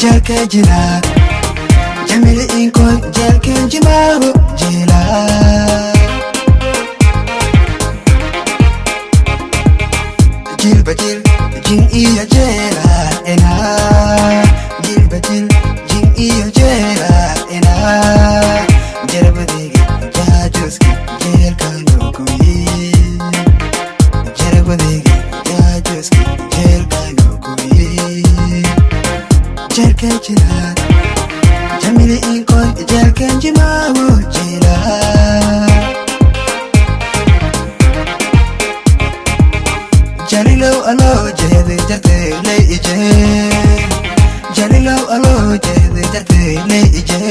jalka jila jamil inko jalka jimaho jila jil bajil jin iya jela ena jil bajil jin iya jela ena jarabadege jajuski jel kano kuyi jarabadege jajuski jel kano kuyi jalka jila jamil inko jalka jimaho jila Jalilo alo jede jate le ije Jalilo alo jede jate le ije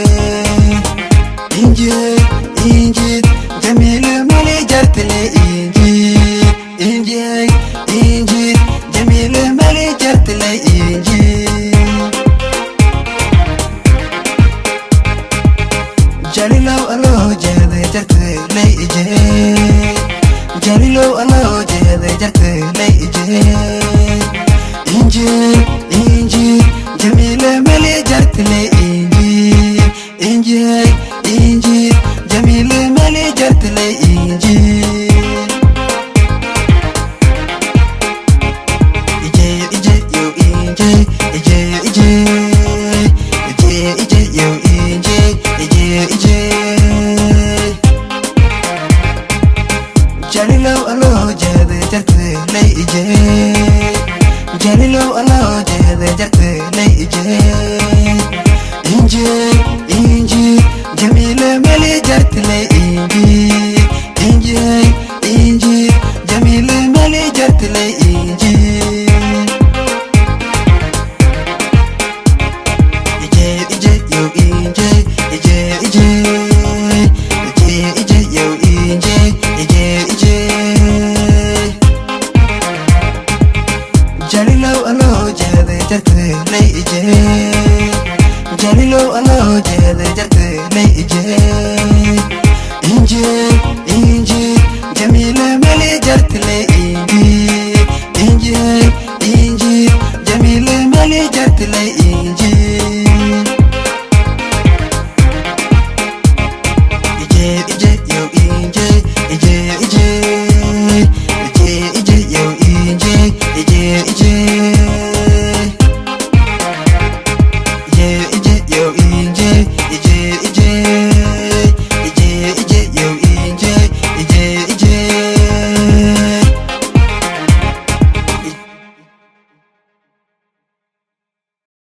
Inje Jamilu mali jarte le inje Jamilu mali jarte le inje Jalilo alo jede jate le ije Jalilo alo jede jate le ije Inje Jamilu mali jarte le inje Jamilu mali jarte le inje Ije yo inje yo inje Jalilo alo jede jarte le ije Jalilo alo jede jarte le ije Inje Jamilu mali jarte le inje Jamilu mali jarte le inje Ije yo inje yo inje Jalilo alo jede jarte le ije Jalilo alo jede jarte le ije Inje Jamilu mali jarte le inje Jamilu mali jarte le inje